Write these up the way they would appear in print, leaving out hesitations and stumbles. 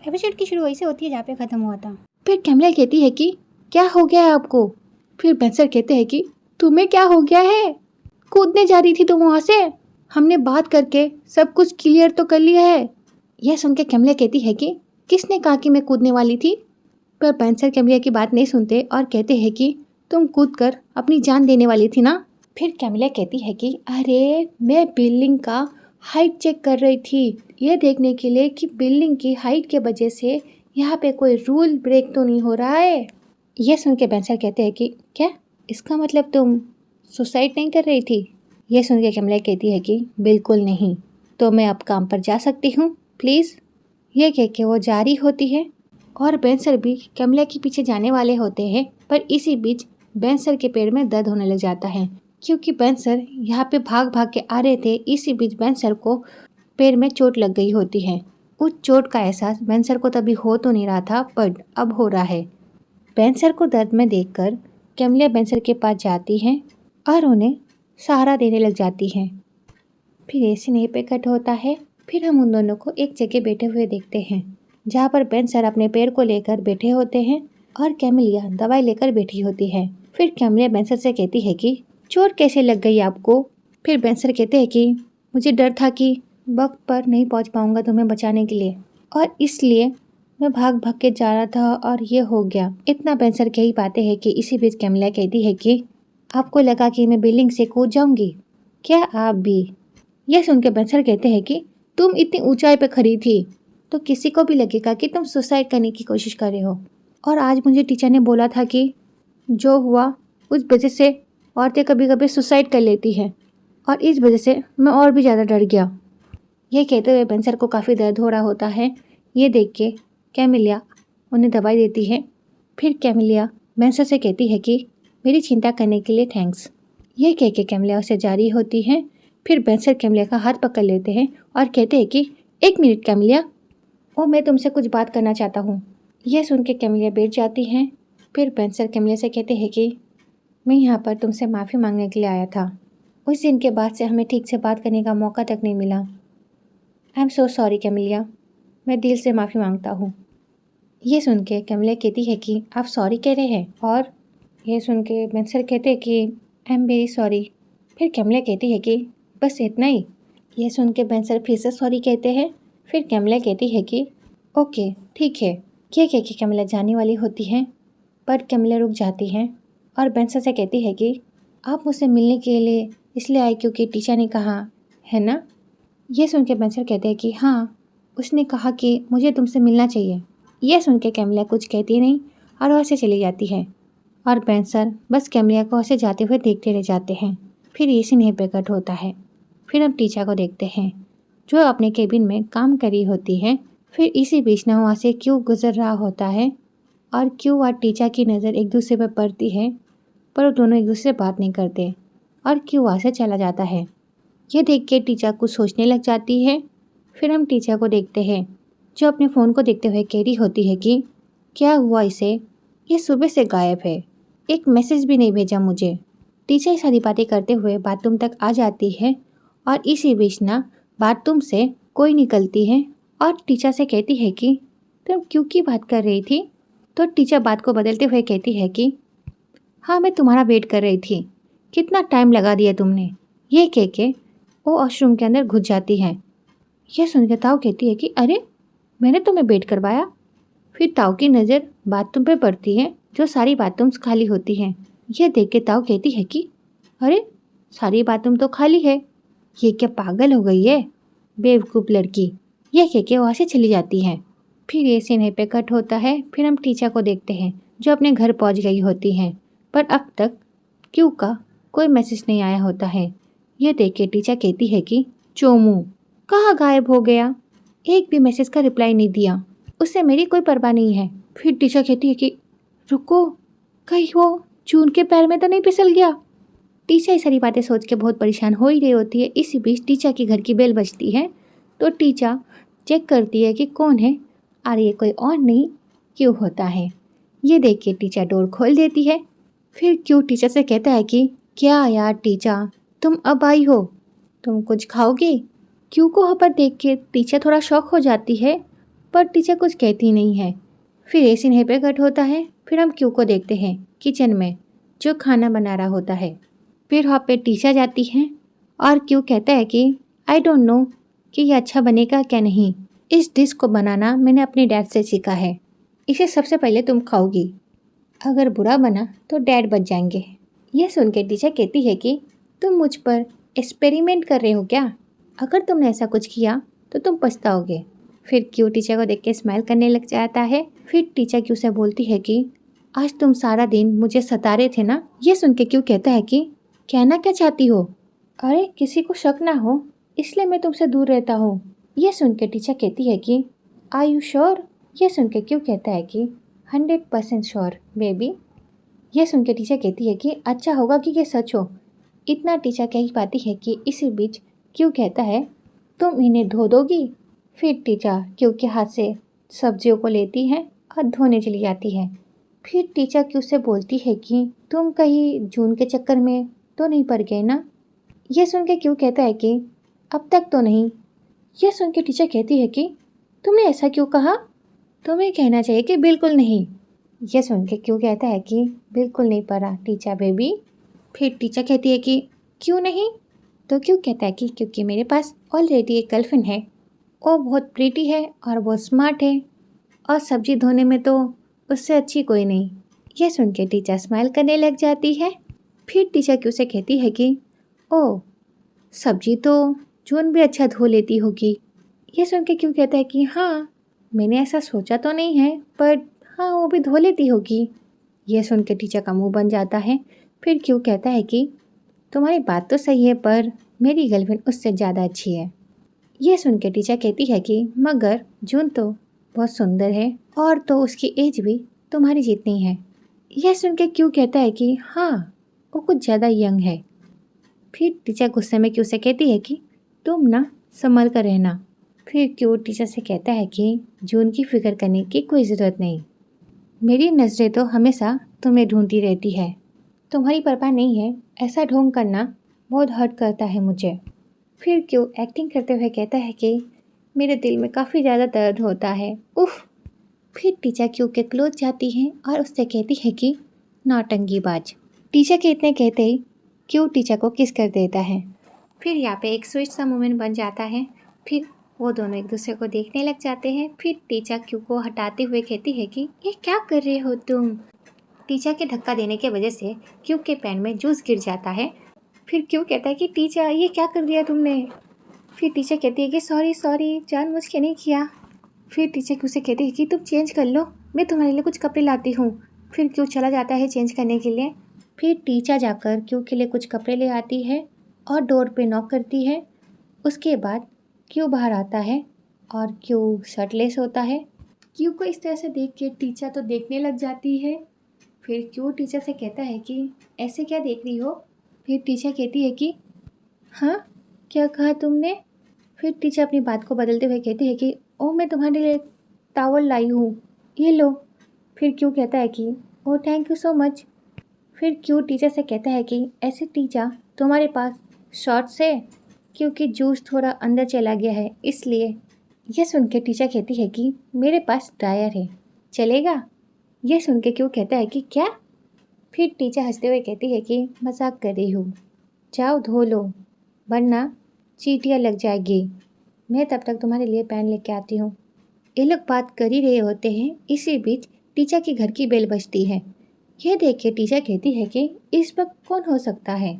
Episode की शुरू वैसे होती है जहाँ पे खत्म हुआ था। फिर कैमला कहती है कि क्या हो गया है आपको। फिर बेंसर कहते हैं कि तुम्हें क्या हो गया है, कूदने जा रही थी तुम वहाँ से, हमने बात करके सब कुछ क्लियर तो कर लिया है। यह सुन के कैमला कहती है कि किसने कहा कि मैं कूदने वाली थी। पर बेंसर कैमलिया की बात नहीं सुनते और कहते हैं कि तुम कूद कर अपनी जान देने वाली थी ना। फिर कैमलिया कहती है कि अरे मैं बिल्डिंग का हाइट चेक कर रही थी, ये देखने के लिए कि बिल्डिंग की हाइट के वजह से यहाँ पे कोई रूल ब्रेक तो नहीं हो रहा है। यह सुन के बेंसर कहते हैं कि क्या, इसका मतलब तुम सुसाइड नहीं कर रही थी। यह सुन के कैमलिया कहती है कि बिल्कुल नहीं, तो मैं अब काम पर जा सकती हूँ प्लीज़। यह कह के वो जारी होती है और बेंसर भी कैमलिया के पीछे जाने वाले होते हैं। पर इसी बीच बेंसर के पैर में दर्द होने लग जाता है क्योंकि बेंसर यहाँ पे भाग भाग के आ रहे थे। इसी बीच बेंसर को पैर में चोट लग गई होती है। उस चोट का एहसास बेंसर को तभी हो तो नहीं रहा था, पर अब हो रहा है। बेंसर को दर्द में देखकर कैमलिया बेंसर के पास जाती है और उन्हें सहारा देने लग जाती है। फिर ऐसे नहीं पे कट होता है। फिर हम उन दोनों को एक जगह बैठे हुए देखते हैं जहाँ पर बेंसर अपने पैर को लेकर बैठे होते हैं और कैमलिया दवाई लेकर बैठी होती है। फिर कैमलिया बेंसर से कहती है कि चोट कैसे लग गई आपको। फिर बेंसर कहते हैं कि मुझे डर था कि वक्त पर नहीं पहुंच पाऊंगा तुम्हें बचाने के लिए, और इसलिए मैं भाग भाग के जा रहा था और ये हो गया। इतना बेंसर कह ही पाते हैं कि इसी बीच कैमलिया कहती है कि आपको लगा कि मैं बिल्डिंग से कूद जाऊंगी क्या आप भी। यह सुनकर बेंसर कहते हैं कि तुम इतनी ऊंचाई पर खड़ी थी तो किसी को भी लगेगा कि तुम सुसाइड करने की कोशिश कर रहे हो, और आज मुझे टीचर ने बोला था कि जो हुआ उस वजह से औरतें कभी कभी सुसाइड कर लेती हैं, और इस वजह से मैं और भी ज़्यादा डर गया। यह कहते हुए बेंसर को काफ़ी दर्द हो रहा होता है। ये देख के कैमलिया उन्हें दवाई देती है। फिर कैमलिया बेंसर से कहती है कि मेरी चिंता करने के लिए थैंक्स। यह कह के कैमलिया उसे जारी होती है। फिर बेंसर कैमलिया का हाथ पकड़ लेते हैं और कहते हैं कि एक मिनट कैमलिया, ओ मैं तुमसे कुछ बात करना चाहता हूँ। यह सुन के कैमलिया बैठ जाती हैं। फिर बेंसर कैमलिया से कहते हैं कि मैं यहाँ पर तुमसे माफ़ी मांगने के लिए आया था। उस दिन के बाद से हमें ठीक से बात करने का मौका तक नहीं मिला। आई एम सो सॉरी कैमलिया, मैं दिल से माफ़ी मांगता हूँ। ये सुन के कैमलिया कहती है कि आप सॉरी कह रहे हैं, और यह सुन के बेंसर कहते हैं कि आई एम वेरी सॉरी। फिर कैमलिया कहती है कि बस इतना ही। यह सुन के बेंसर फिर से सॉरी कहते हैं। फिर कैमलिया कहती है कि ओके ठीक है। यह कह के कैमलिया जाने वाली होती है, पर कैमलिया रुक जाती है और बेंसर से कहती है कि आप मुझसे मिलने के लिए इसलिए आए क्योंकि टीचर ने कहा है ना। यह सुन के बेंसर कहते हैं कि हाँ, उसने कहा कि मुझे तुमसे मिलना चाहिए। यह सुन के कैमलिया कुछ कहती नहीं और वहाँ से चली जाती है, और बेंसर बस कैमलिया को वहाँ जाते हुए देखते रह जाते हैं। फिर ये सीन यहीं पे कट होता है। फिर हम टीचर को देखते हैं जो अपने केबिन में काम करी होती है। फिर इसी बीच ना वहाँ से क्यों गुजर रहा होता है और क्यों वह टीचर की नज़र एक दूसरे पर पड़ती है, पर वो दोनों एक दूसरे से बात नहीं करते, और क्यों वहाँ से चला जाता है। ये देख के टीचर कुछ सोचने लग जाती है। फिर हम टीचर को देखते हैं जो अपने फ़ोन को देखते हुए कह रही होती है कि क्या हुआ इसे, ये सुबह से गायब है, एक मैसेज भी नहीं भेजा मुझे। टीचर सारी बातें करते हुए बाथरूम तक आ जाती है, और इसी बीच ना बाथरूम से कोई निकलती है और टीचर से कहती है कि तुम क्यों की बात कर रही थी। तो टीचर बात को बदलते हुए कहती है कि हाँ मैं तुम्हारा वेट कर रही थी, कितना टाइम लगा दिया तुमने। ये कह के वो वॉशरूम के अंदर घुस जाती है। यह सुनकर ताऊ कहती है कि अरे मैंने तुम्हें वेट करवाया। फिर ताऊ की नज़र बाथरूम पे पड़ती है जो सारी बाथरूम्स खाली होती हैं। यह देख के ताऊ कहती है कि अरे सारी बाथरूम तो खाली है, ये क्या पागल हो गई है बेवकूफ़ लड़की। यह कह के वहाँ से चली जाती है। फिर ये सीन पे कट होता है। फिर हम टीचर को देखते हैं जो अपने घर पहुँच गई होती हैं, पर अब तक क्यों का कोई मैसेज नहीं आया होता है। यह देख के टीचर कहती है कि चोमू कहाँ गायब हो गया, एक भी मैसेज का रिप्लाई नहीं दिया, उससे मेरी कोई परवाह नहीं है। फिर टीचर कहती है कि रुको, कहीं वो जून के पैर में तो नहीं फिसल गया। टीचर ये सारी बातें सोच के बहुत परेशान हो ही रही होती है। इसी बीच टीचर की घर की बेल बजती है, तो टीचर चेक करती है कि कौन है, और ये कोई और नहीं क्यों होता है। ये देख के टीचर डोर खोल देती है। फिर क्यों टीचर से कहता है कि क्या यार टीचर तुम अब आई हो, तुम कुछ खाओगे। क्यों को वहाँ पर देख के टीचर थोड़ा शॉक हो जाती है पर टीचर कुछ कहती नहीं है। फिर ये सीन पे कट होता है। फिर हम क्यू को देखते हैं किचन में जो खाना बना रहा होता है। फिर वहाँ पे टीचर जाती हैं और क्यू कहता है कि आई डोंट नो कि ये अच्छा बनेगा क्या नहीं। इस डिश को बनाना मैंने अपने डैड से सीखा है। इसे सबसे पहले तुम खाओगी। अगर बुरा बना तो डैड बच जाएंगे। यह सुन के टीचर कहती है कि तुम मुझ पर एक्सपेरिमेंट कर रहे हो क्या? अगर तुमने ऐसा कुछ किया तो तुम पछताओगे। फिर क्यू टीचर को देख के स्माइल करने लग जाता है। फिर टीचर क्यू से बोलती है कि आज तुम सारा दिन मुझे सता रहे थे ना। यह सुन के क्यू कहता है कि कहना क्या चाहती हो? अरे किसी को शक ना हो इसलिए मैं तुमसे दूर रहता हूँ। यह सुन के टीचर कहती है कि आर यू श्योर? यह सुन के क्यू कहता है कि 100% श्योर बेबी। यह सुन के टीचर कहती है कि अच्छा होगा कि ये सच हो। इतना टीचर कह ही पाती है कि इसी बीच क्यू कहता है तुम इन्हें धो दोगी? फिर टीचर क्यू के हाथ से सब्जियों को लेती है और धोने चली जाती है। फिर टीचर क्यू से बोलती है कि तुम कहीं जून के चक्कर में तो नहीं पड़ गए ना? यह सुन के क्यू कहता है कि अब तक तो नहीं। यह सुन के टीचर कहती है कि तुमने ऐसा क्यों कहा? तुम्हें कहना चाहिए कि बिल्कुल नहीं। यह सुन के क्यू कहता है कि बिल्कुल नहीं पड़ा टीचर बेबी। फिर टीचर कहती है कि क्यों नहीं? तो क्यू कहता है कि क्योंकि मेरे पास ऑलरेडी एक गर्लफ्रेंड है। वो बहुत प्रीटी है और बहुत स्मार्ट है और सब्जी धोने में तो उससे अच्छी कोई नहीं। यह सुन के टीचर स्माइल करने लग जाती है। फिर टीचर क्यू से कहती है कि ओह सब्जी तो जून भी अच्छा धो लेती होगी। यह सुन के क्यू कहता है कि हाँ मैंने ऐसा सोचा तो नहीं है पर हाँ वो भी धो लेती होगी। यह सुन के टीचर का मुंह बन जाता है। फिर क्यू कहता है कि तुम्हारी बात तो सही है पर मेरी गर्लफ्रेंड उससे ज़्यादा अच्छी है। यह सुन के टीचर कहती है कि मगर जून तो बहुत सुंदर है और तो उसकी एज भी तुम्हारी जितनी है। यह सुन के क्यू कहता है कि हाँ वो कुछ ज़्यादा यंग है। फिर टीचर गुस्से में क्यू से कहती है कि तुम ना संभल कर रहना। फिर क्यू टीचर से कहता है कि जून की फिक्र करने की कोई ज़रूरत नहीं। मेरी नज़रें तो हमेशा तुम्हें ढूंढती रहती है। तुम्हारी परवाह नहीं है। ऐसा ढोंग करना बहुत हर्ट करता है मुझे। फिर क्यू एक्टिंग करते हुए कहता है कि मेरे दिल में काफ़ी ज़्यादा दर्द होता है। उफ़। फिर टीचर क्यू के क्लोज जाती है और उससे कहती है कि नौटंकीबाज। टीचर के इतने कहते ही क्यू टीचर को किस कर देता है। फिर यहाँ पे एक स्वीट सा मोमेंट बन जाता है। फिर वो दोनों एक दूसरे को देखने लग जाते हैं। फिर टीचर क्यू को हटाते हुए कहती है कि ये क्या कर रहे हो तुम? टीचर के धक्का देने की वजह से क्यू के पैन में जूस गिर जाता है। फिर क्यू कहता है कि टीचर ये क्या कर दिया तुमने? फिर टीचर कहती है कि सॉरी जानबूझ के नहीं किया। फिर टीचर क्यू से कहती है कि तुम चेंज कर लो, मैं तुम्हारे लिए कुछ कपड़े लाती हूँ। फिर क्यू चला जाता है चेंज करने के लिए। फिर टीचर जाकर क्यू के लिए कुछ कपड़े ले आती है और डोर पे नॉक करती है। उसके बाद क्यू बाहर आता है और क्यू शर्टलेस होता है। क्यू को इस तरह से देख के टीचर तो देखने लग जाती है। फिर क्यू टीचर से कहता है कि ऐसे क्या देख रही हो? फिर टीचर कहती है कि हाँ क्या कहा तुमने? फिर टीचर अपनी बात को बदलते हुए कहती है कि ओह मैं तुम्हारे लिए टॉवल लाई हूँ, ये लो। फिर क्यू कहता है कि oh thank you so much. फिर क्यू टीचर से कहता है कि ऐसे टीचर तुम्हारे पास शॉर्ट्स है? क्योंकि जूस थोड़ा अंदर चला गया है इसलिए। यह सुन के टीचर कहती है कि मेरे पास ड्रायर है, चलेगा? यह सुन के क्यू कहता है कि क्या? फिर टीचर हंसते हुए कहती है कि मजाक कर रही हूँ, जाओ धो लो वरना चींटियाँ लग जाएगी। मैं तब तक तुम्हारे लिए पेन लेके आती हूँ। ये लोग बात कर ही रहे होते हैं। इसी बीच टीचर के घर की बेल बजती है। यह देख के टीचर कहती है कि इस वक्त कौन हो सकता है?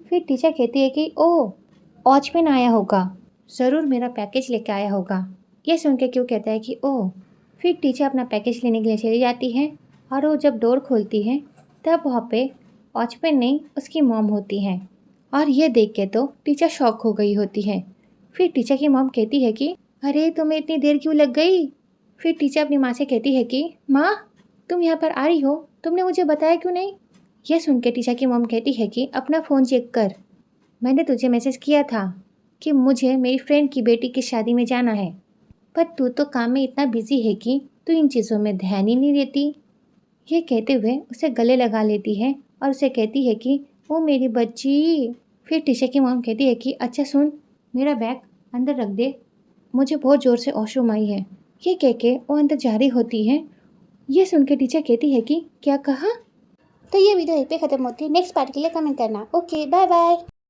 फिर टीचर कहती है कि ओह वॉचमैन आया होगा, ज़रूर मेरा पैकेज लेके आया होगा। यह सुन के क्यों कहता है कि ओह। फिर टीचर अपना पैकेज लेने के लिए चली जाती है और वो जब डोर खोलती है तब वहाँ पे वॉचमैन नहीं उसकी मॉम होती है और ये देख के तो टीचर शॉक हो गई होती है। फिर टीचर की मॉम कहती है कि अरे तुम्हें इतनी देर क्यों लग गई? फिर टीचर अपनी माँ से कहती है कि माँ तुम यहाँ पर आ रही हो, तुमने मुझे बताया क्यों नहीं? यह सुन के टीचर की मॉम कहती है कि अपना फ़ोन चेक कर, मैंने तुझे मैसेज किया था कि मुझे मेरी फ्रेंड की बेटी की शादी में जाना है, पर तू तो काम में इतना बिजी है कि तू इन चीज़ों में ध्यान ही नहीं देती। ये कहते हुए उसे गले लगा लेती है और उसे कहती है कि वो मेरी बच्ची। फिर टीचर की मॉम कहती है कि अच्छा सुन, मेरा बैग अंदर रख दे, मुझे बहुत ज़ोर से वॉशरूम आई है ये कह के वो अंदर जा रही होती है। ये सुन के टीचर कहती है कि क्या कहा। तो ये वीडियो यहीं पे ख़त्म होती है। नेक्स्ट पार्ट के लिए कमेंट करना। Okay, bye bye.